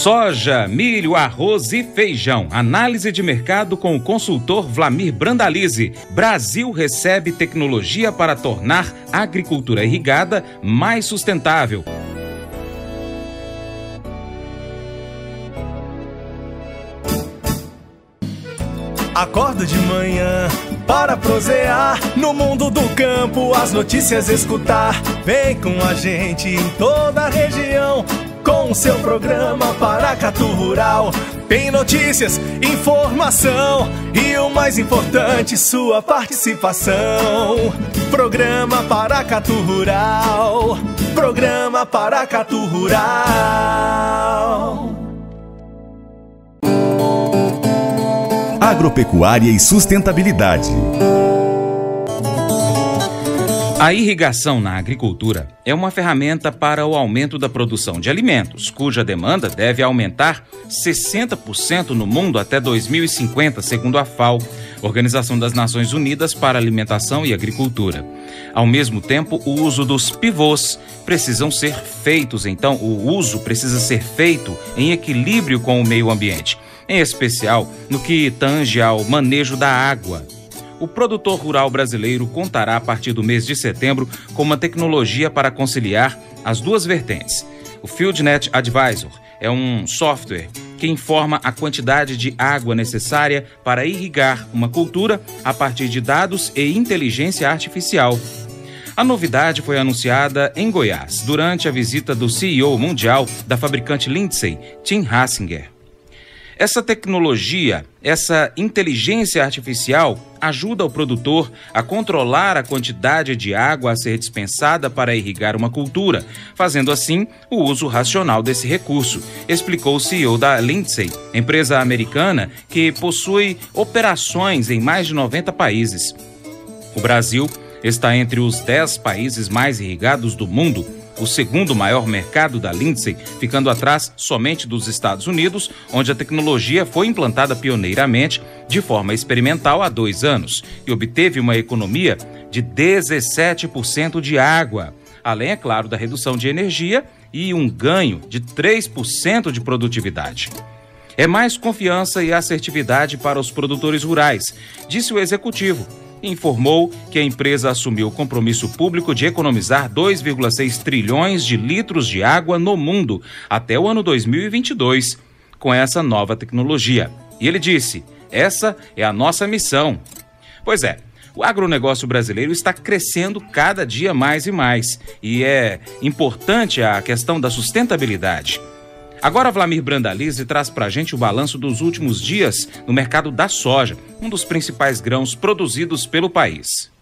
Soja, milho, arroz e feijão. Análise de mercado com o consultor Vlamir Brandalize. Brasil recebe tecnologia para tornar a agricultura irrigada mais sustentável. Acordo de manhã para prosear no mundo do campo, as notícias escutar. Vem com a gente em toda a região com o seu programa Paracatu Rural. Tem notícias, informação e o mais importante, sua participação. Programa Paracatu Rural. Programa Paracatu Rural. Agropecuária e sustentabilidade. A irrigação na agricultura é uma ferramenta para o aumento da produção de alimentos, cuja demanda deve aumentar 60% no mundo até 2050, segundo a FAO, Organização das Nações Unidas para Alimentação e Agricultura. Ao mesmo tempo, o uso dos pivôs precisam ser feitos, então o uso precisa ser feito em equilíbrio com o meio ambiente, em especial no que tange ao manejo da água. O produtor rural brasileiro contará a partir do mês de setembro com uma tecnologia para conciliar as duas vertentes. O FieldNet Advisor é um software que informa a quantidade de água necessária para irrigar uma cultura a partir de dados e inteligência artificial. A novidade foi anunciada em Goiás durante a visita do CEO mundial da fabricante Lindsay, Tim Hassinger. Essa tecnologia, essa inteligência artificial, ajuda o produtor a controlar a quantidade de água a ser dispensada para irrigar uma cultura, fazendo assim o uso racional desse recurso, explicou o CEO da Lindsay, empresa americana que possui operações em mais de 90 países. O Brasil está entre os 10 países mais irrigados do mundo, o segundo maior mercado da Lindsay, ficando atrás somente dos Estados Unidos, onde a tecnologia foi implantada pioneiramente de forma experimental há 2 anos e obteve uma economia de 17% de água, além, é claro, da redução de energia e um ganho de 3% de produtividade. É mais confiança e assertividade para os produtores rurais, disse o executivo. Informou que a empresa assumiu o compromisso público de economizar 2,6 trilhões de litros de água no mundo até o ano 2022 com essa nova tecnologia. E ele disse, essa é a nossa missão. Pois é, o agronegócio brasileiro está crescendo cada dia mais e mais e é importante a questão da sustentabilidade. Agora, Vlamir Brandalize traz para a gente o balanço dos últimos dias no mercado da soja, um dos principais grãos produzidos pelo país.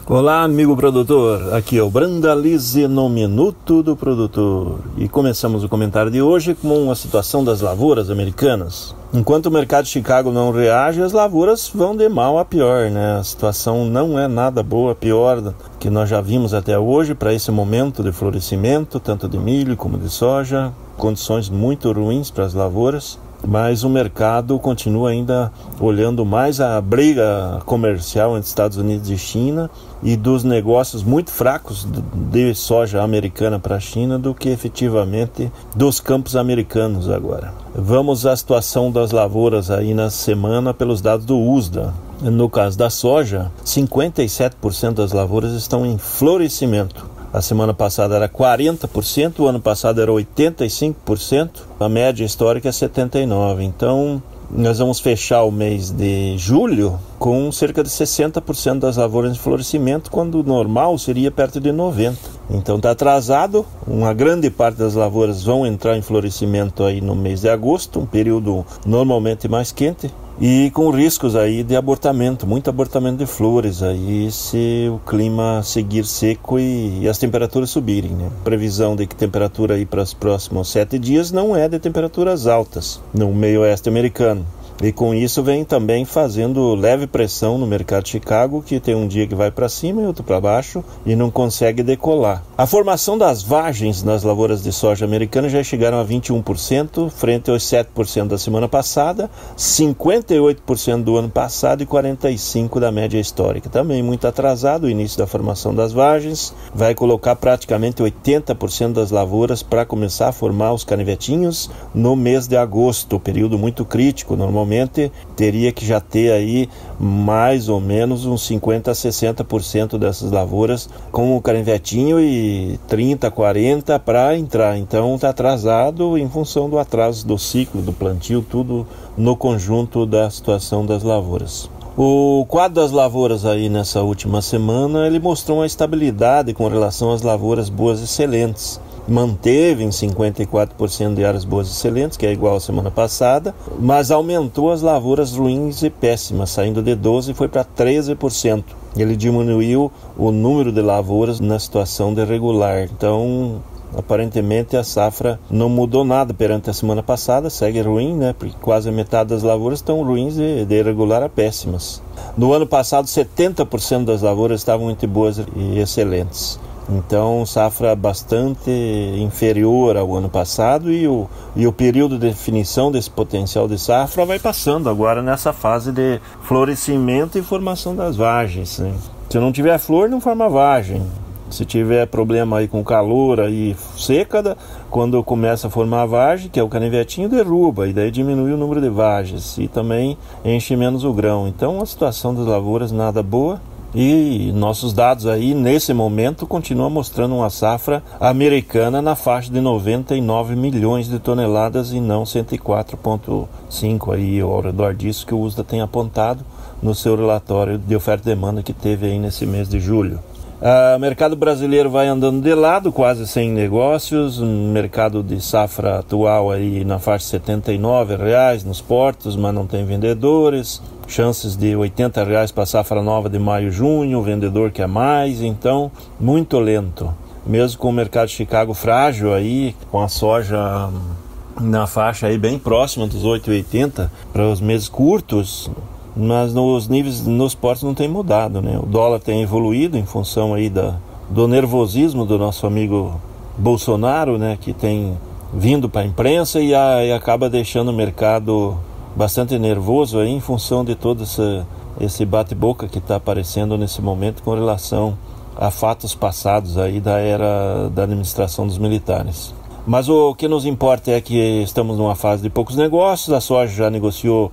Olá, amigo produtor, aqui é o Brandalize no Minuto do Produtor. E começamos o comentário de hoje com a situação das lavouras americanas. Enquanto o mercado de Chicago não reage, as lavouras vão de mal a pior, né? A situação não é nada boa, pior do que nós já vimos até hoje para esse momento de florescimento, tanto de milho como de soja. Condições muito ruins para as lavouras, mas o mercado continua ainda olhando mais a briga comercial entre Estados Unidos e China e dos negócios muito fracos de soja americana para a China do que efetivamente dos campos americanos agora. Vamos à situação das lavouras aí na semana pelos dados do USDA. No caso da soja, 57% das lavouras estão em florescimento. A semana passada era 40%, o ano passado era 85%, a média histórica é 79%. Então, nós vamos fechar o mês de julho com cerca de 60% das lavouras em florescimento, quando o normal seria perto de 90%. Então está atrasado, uma grande parte das lavouras vão entrar em florescimento aí no mês de agosto, um período normalmente mais quente. E com riscos aí de abortamento, muito abortamento de flores aí se o clima seguir seco e as temperaturas subirem, né? Previsão de que temperatura aí para os próximos 7 dias não é de temperaturas altas no meio oeste americano. E com isso vem também fazendo leve pressão no mercado de Chicago, que tem um dia que vai para cima e outro para baixo e não consegue decolar. A formação das vagens nas lavouras de soja americanas já chegaram a 21%, frente aos 7% da semana passada, 58% do ano passado e 45% da média histórica. Também muito atrasado o início da formação das vagens, vai colocar praticamente 80% das lavouras para começar a formar os canivetinhos no mês de agosto, período muito crítico. Normalmente teria que já ter aí mais ou menos uns 50% a 60% dessas lavouras com o canivetinho e 30%, 40% para entrar. Então está atrasado em função do atraso do ciclo, do plantio, tudo no conjunto da situação das lavouras. O quadro das lavouras aí nessa última semana, ele mostrou uma estabilidade com relação às lavouras boas e excelentes. Manteve em 54% de áreas boas e excelentes, que é igual à semana passada, mas aumentou as lavouras ruins e péssimas, saindo de 12% e foi para 13%. Ele diminuiu o número de lavouras na situação de regular. Então, aparentemente a safra não mudou nada perante a semana passada, segue ruim, né? Porque quase a metade das lavouras estão ruins e de irregular a péssimas. No ano passado, 70% das lavouras estavam entre boas e excelentes. Então, safra bastante inferior ao ano passado e o período de definição desse potencial de safra vai passando agora nessa fase de florescimento e formação das vagens, né? Se não tiver flor, não forma vagem. Se tiver problema aí com calor aí seca, quando começa a formar a vagem, que é o canivetinho, derruba e daí diminui o número de vagens e também enche menos o grão. Então, a situação das lavouras nada boa. E nossos dados aí, nesse momento, continuam mostrando uma safra americana na faixa de 99 milhões de toneladas e não 104,5 aí ao redor disso que o USDA tem apontado no seu relatório de oferta e demanda que teve aí nesse mês de julho. O mercado brasileiro vai andando de lado, quase sem negócios, mercado de safra atual aí na faixa de R$79 nos portos, mas não tem vendedores, chances de R$80 para a safra nova de maio e junho, o vendedor quer mais, então muito lento. Mesmo com o mercado de Chicago frágil aí, com a soja na faixa aí bem próxima dos R$8,80 para os meses curtos, mas nos níveis nos portos não tem mudado, né? O dólar tem evoluído em função aí do nervosismo do nosso amigo Bolsonaro, né? Que tem vindo para a imprensa e acaba deixando o mercado bastante nervoso aí em função de todo esse bate-boca que está aparecendo nesse momento com relação a fatos passados aí da era da administração dos militares. Mas o que nos importa é que estamos numa fase de poucos negócios, a soja já negociou,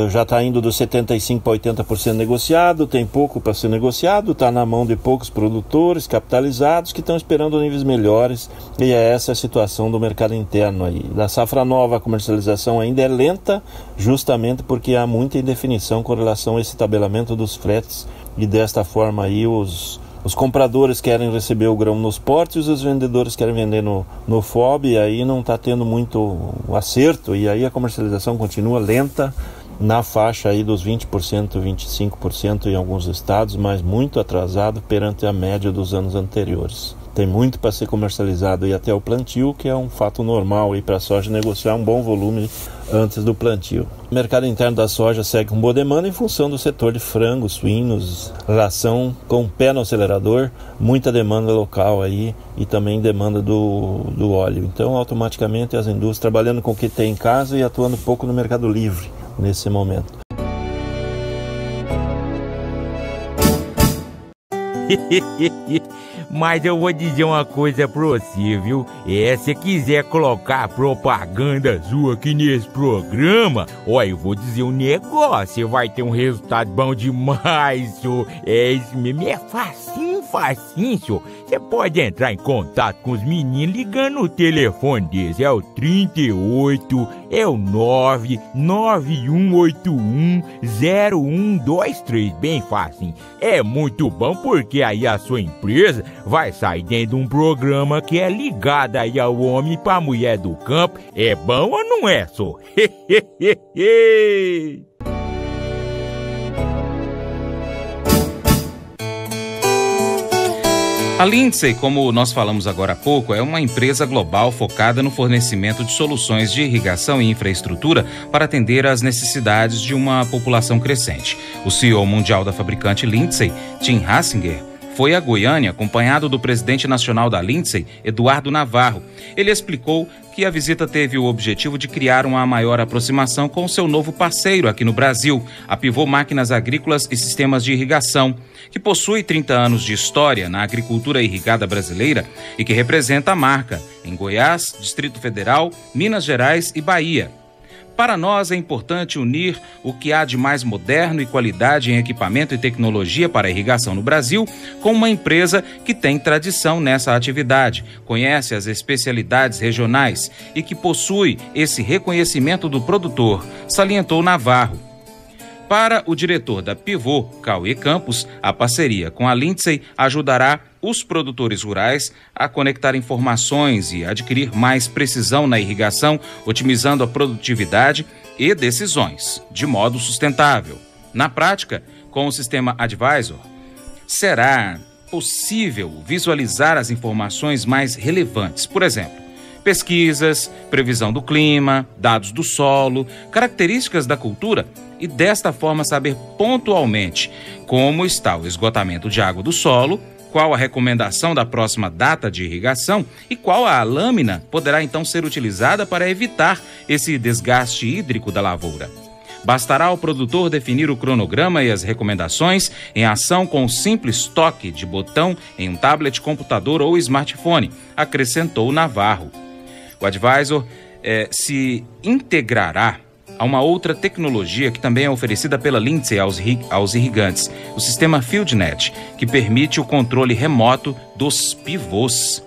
já está indo dos 75% para 80% negociado, tem pouco para ser negociado, está na mão de poucos produtores capitalizados que estão esperando níveis melhores e é essa a situação do mercado interno aí. Da safra nova, a comercialização ainda é lenta, justamente porque há muita indefinição com relação a esse tabelamento dos fretes e desta forma aí os compradores querem receber o grão nos portos e os vendedores querem vender no FOB, e aí não está tendo muito acerto, e aí a comercialização continua lenta na faixa aí dos 20%, 25% em alguns estados, mas muito atrasado perante a média dos anos anteriores. Tem muito para ser comercializado e até o plantio, que é um fato normal para a soja negociar um bom volume antes do plantio. O mercado interno da soja segue com boa demanda em função do setor de frangos, suínos, ração com pé no acelerador, muita demanda local aí e também demanda do óleo. Então, automaticamente as indústrias trabalhando com o que tem em casa e atuando pouco no mercado livre nesse momento. Mas eu vou dizer uma coisa pra você, viu? Se quiser colocar propaganda sua aqui nesse programa, olha, eu vou dizer um negócio, você vai ter um resultado bom demais, senhor. Isso mesmo, é facinho, senhor. Você pode entrar em contato com os meninos ligando no telefone deles, é o 38, é o 991810123, bem facinho. É muito bom porque aí a sua empresa vai sair dentro de um programa que é ligado aí ao homem para a mulher do campo. É bom ou não é, só? A Lindsay, como nós falamos agora há pouco, é uma empresa global focada no fornecimento de soluções de irrigação e infraestrutura para atender às necessidades de uma população crescente. O CEO mundial da fabricante Lindsay, Tim Hassinger, foi a Goiânia acompanhado do presidente nacional da Lindsay, Eduardo Navarro. Ele explicou que a visita teve o objetivo de criar uma maior aproximação com seu novo parceiro aqui no Brasil, a Pivô Máquinas Agrícolas e Sistemas de Irrigação, que possui 30 anos de história na agricultura irrigada brasileira e que representa a marca em Goiás, Distrito Federal, Minas Gerais e Bahia. Para nós é importante unir o que há de mais moderno e qualidade em equipamento e tecnologia para a irrigação no Brasil com uma empresa que tem tradição nessa atividade, conhece as especialidades regionais e que possui esse reconhecimento do produtor, salientou Navarro. Para o diretor da Pivô, Cauê Campos, a parceria com a Lindsay ajudará os produtores rurais a conectar informações e adquirir mais precisão na irrigação, otimizando a produtividade e decisões, de modo sustentável. Na prática, com o sistema Advisor, será possível visualizar as informações mais relevantes, por exemplo, pesquisas, previsão do clima, dados do solo, características da cultura e desta forma saber pontualmente como está o esgotamento de água do solo, qual a recomendação da próxima data de irrigação e qual a lâmina poderá então ser utilizada para evitar esse desgaste hídrico da lavoura. Bastará ao produtor definir o cronograma e as recomendações em ação com um simples toque de botão em um tablet, computador ou smartphone, acrescentou Navarro. O Advisor se integrará a uma outra tecnologia que também é oferecida pela Lindsay aos irrigantes, o sistema FieldNet, que permite o controle remoto dos pivôs.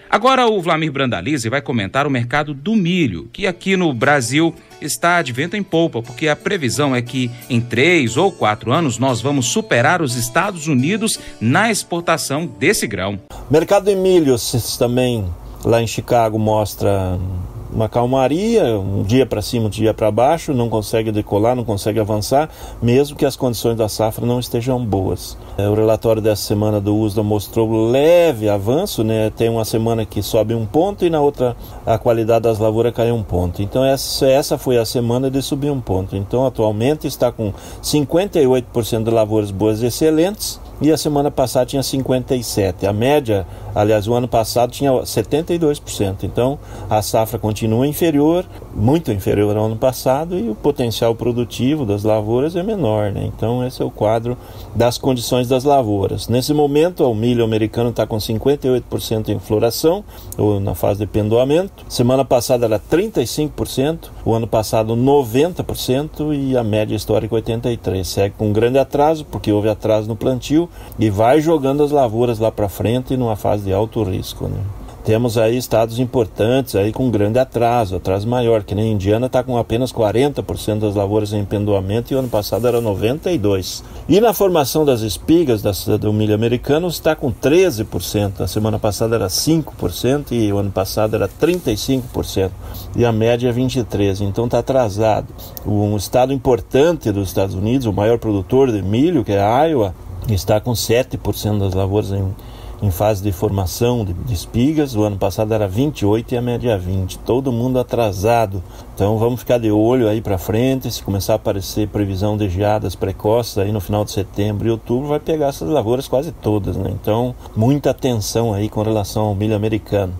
Agora o Vlamir Brandalize vai comentar o mercado do milho, que aqui no Brasil está de vento em polpa, porque a previsão é que em 3 ou 4 anos nós vamos superar os Estados Unidos na exportação desse grão. Mercado de milho também lá em Chicago mostra uma calmaria, um dia para cima, um dia para baixo, não consegue decolar, não consegue avançar, mesmo que as condições da safra não estejam boas. O relatório dessa semana do USDA mostrou leve avanço, né? Tem uma semana que sobe 1 ponto e na outra a qualidade das lavouras caiu 1 ponto. Então essa foi a semana de subir 1 ponto. Então atualmente está com 58% de lavouras boas e excelentes, e a semana passada tinha 57%. A média, aliás, o ano passado tinha 72%. Então, a safra continua inferior, muito inferior ao ano passado, e o potencial produtivo das lavouras é menor, né? Então, esse é o quadro das condições das lavouras. Nesse momento, o milho americano está com 58% em floração, ou na fase de pendoamento. Semana passada era 35%, o ano passado 90% e a média histórica 83%. Segue com um grande atraso, porque houve atraso no plantio, e vai jogando as lavouras lá para frente numa fase de alto risco, né? Temos aí estados importantes aí com grande atraso maior, que nem a Indiana está com apenas 40% das lavouras em pendoamento e o ano passado era 92%. E na formação das espigas do milho americano está com 13%, a semana passada era 5% e o ano passado era 35%, e a média é 23%, então está atrasado. Um estado importante dos Estados Unidos, o maior produtor de milho, que é Iowa, está com 7% das lavouras em fase de formação de espigas. O ano passado era 28% e a média é 20%. Todo mundo atrasado. Então vamos ficar de olho aí para frente. Se começar a aparecer previsão de geadas precoces aí no final de setembro e outubro, vai pegar essas lavouras quase todas, né? Então muita atenção aí com relação ao milho americano.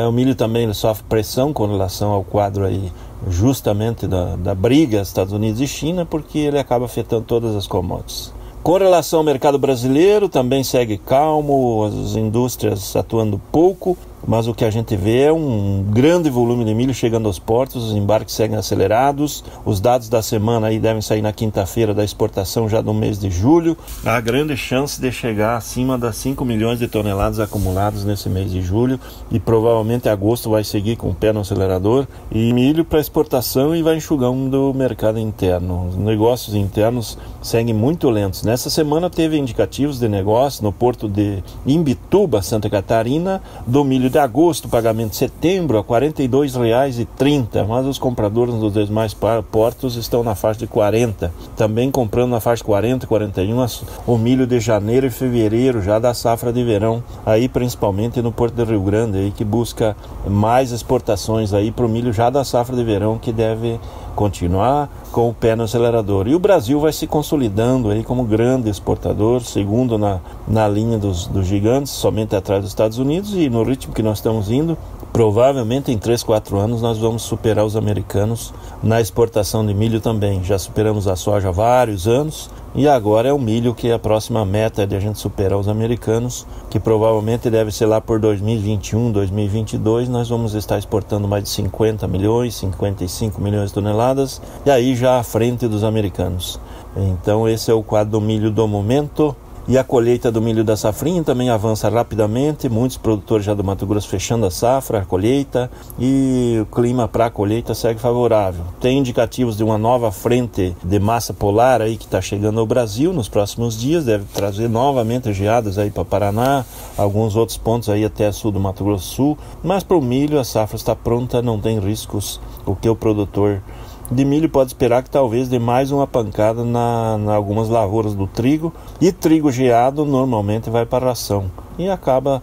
O milho também sofre pressão com relação ao quadro aí justamente da briga Estados Unidos e China, porque ele acaba afetando todas as commodities. Com relação ao mercado brasileiro, também segue calmo, as indústrias atuando pouco, mas o que a gente vê é um grande volume de milho chegando aos portos, os embarques seguem acelerados, os dados da semana aí devem sair na quinta-feira da exportação já no mês de julho. Há grande chance de chegar acima das 5 milhões de toneladas acumuladas nesse mês de julho, e provavelmente agosto vai seguir com o pé no acelerador, e milho para exportação e vai enxugando o mercado interno. Os negócios internos seguem muito lentos. Nessa semana teve indicativos de negócio no porto de Imbituba, Santa Catarina, do milho de agosto, pagamento de setembro a R$ 42,30, mas os compradores dos demais portos estão na faixa de 40, também comprando na faixa de 40, 41 o milho de janeiro e fevereiro, já da safra de verão, aí principalmente no Porto de Rio Grande, aí que busca mais exportações aí para o milho já da safra de verão, que deve continuar com o pé no acelerador. E o Brasil vai se consolidando aí como grande exportador, segundo na linha dos gigantes, somente atrás dos Estados Unidos, e no ritmo que nós estamos indo, provavelmente em 3, 4 anos nós vamos superar os americanos na exportação de milho também. Já superamos a soja há vários anos e agora é o milho que é a próxima meta de a gente superar os americanos, que provavelmente deve ser lá por 2021, 2022, nós vamos estar exportando mais de 50 milhões, 55 milhões de toneladas, e aí já à frente dos americanos. Então esse é o quadro do milho do momento. E a colheita do milho da safrinha também avança rapidamente, muitos produtores já do Mato Grosso fechando a safra, a colheita, e o clima para a colheita segue favorável. Tem indicativos de uma nova frente de massa polar aí que está chegando ao Brasil nos próximos dias, deve trazer novamente geadas aí para Paraná, alguns outros pontos aí até sul do Mato Grosso do Sul, mas para o milho a safra está pronta, não tem riscos, o que o produtor de milho pode esperar que talvez dê mais uma pancada na algumas lavouras do trigo, e trigo geado normalmente vai para a ração e acaba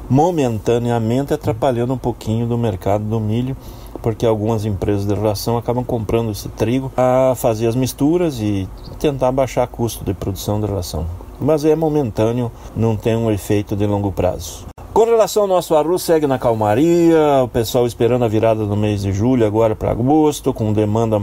momentaneamente atrapalhando um pouquinho do mercado do milho, porque algumas empresas de ração acabam comprando esse trigo a fazer as misturas e tentar baixar o custo de produção de ração, mas é momentâneo, não tem um efeito de longo prazo. Com relação ao nosso arroz, segue na calmaria, o pessoal esperando a virada do mês de julho agora para agosto, com demanda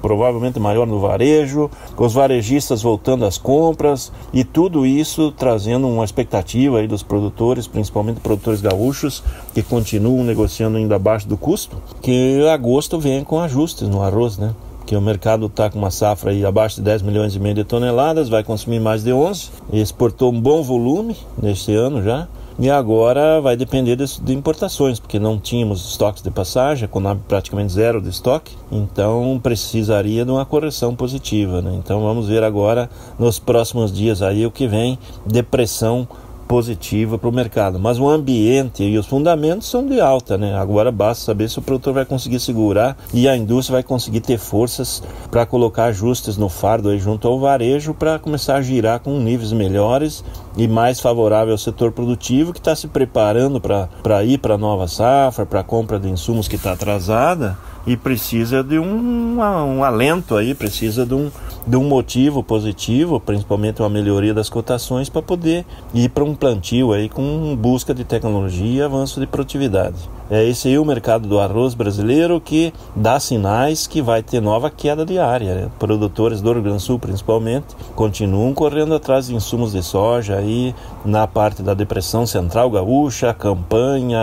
provavelmente maior no varejo, com os varejistas voltando às compras, e tudo isso trazendo uma expectativa aí dos produtores, principalmente produtores gaúchos, que continuam negociando ainda abaixo do custo, que agosto vem com ajustes no arroz, né? Que o mercado está com uma safra aí abaixo de 10 milhões e meio de toneladas, vai consumir mais de 11, exportou um bom volume neste ano já, e agora vai depender de importações, porque não tínhamos estoques de passagem, a Conab praticamente zero de estoque, então precisaria de uma correção positiva, né? Então vamos ver agora nos próximos dias aí o que vem de pressão positiva para o mercado, mas o ambiente e os fundamentos são de alta, né? Agora basta saber se o produtor vai conseguir segurar e a indústria vai conseguir ter forças para colocar ajustes no fardo aí junto ao varejo, para começar a girar com níveis melhores e mais favorável ao setor produtivo, que está se preparando para ir para a nova safra, para a compra de insumos que está atrasada, e precisa de um alento aí, precisa de um motivo positivo, principalmente uma melhoria das cotações, para poder ir para um plantio aí com busca de tecnologia e avanço de produtividade. É esse aí o mercado do arroz brasileiro, que dá sinais que vai ter nova queda diária, né? Produtores do Rio Grande do Sul, principalmente, continuam correndo atrás de insumos de soja aí na parte da depressão central gaúcha, Campanha,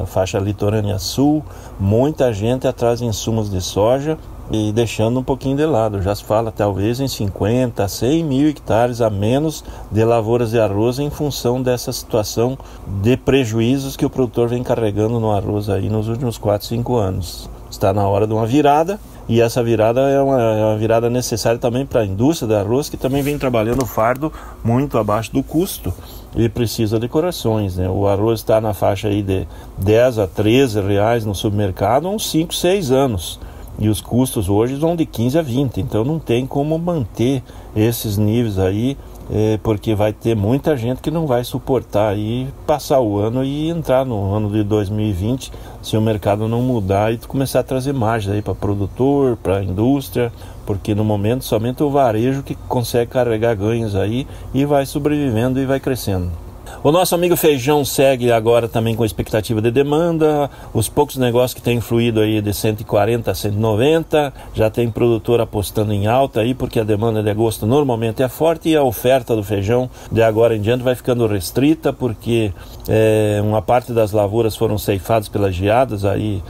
faixa litorânea sul, muita gente atrás de insumos de soja e deixando um pouquinho de lado. Já se fala talvez em 50 a 100 mil hectares a menos de lavouras de arroz em função dessa situação de prejuízos que o produtor vem carregando no arroz aí nos últimos 4, 5 anos. Está na hora de uma virada, e essa virada é uma virada necessária também para a indústria do arroz, que também vem trabalhando o fardo muito abaixo do custo e precisa de correções, né? O arroz está na faixa aí de 10 a 13 reais no supermercado há uns 5, 6 anos. E os custos hoje vão de 15 a 20, então não tem como manter esses níveis aí, porque vai ter muita gente que não vai suportar aí passar o ano e entrar no ano de 2020, se o mercado não mudar e começar a trazer margem aí para produtor, para indústria, porque no momento somente o varejo que consegue carregar ganhos aí e vai sobrevivendo e vai crescendo. O nosso amigo feijão segue agora também com expectativa de demanda, os poucos negócios que têm fluído aí de 140 a 190, já tem produtor apostando em alta aí, porque a demanda de agosto normalmente é forte e a oferta do feijão de agora em diante vai ficando restrita, porque uma parte das lavouras foram ceifadas pelas geadas aí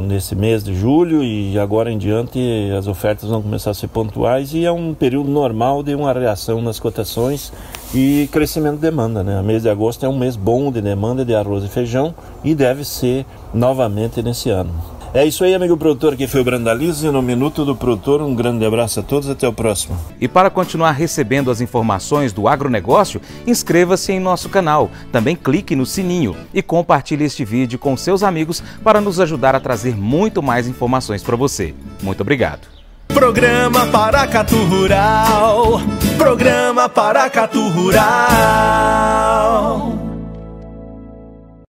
nesse mês de julho, e agora em diante as ofertas vão começar a ser pontuais e é um período normal de uma reação nas cotações e crescimento de demanda, né? O mês de agosto é um mês bom de demanda de arroz e feijão e deve ser novamente nesse ano. É isso aí, amigo produtor, que foi o Brandalize no Minuto do Produtor. Um grande abraço a todos, até o próximo. E para continuar recebendo as informações do agronegócio, inscreva-se em nosso canal. Também clique no sininho e compartilhe este vídeo com seus amigos para nos ajudar a trazer muito mais informações para você. Muito obrigado. Programa Paracatu Rural. Programa Paracatu Rural.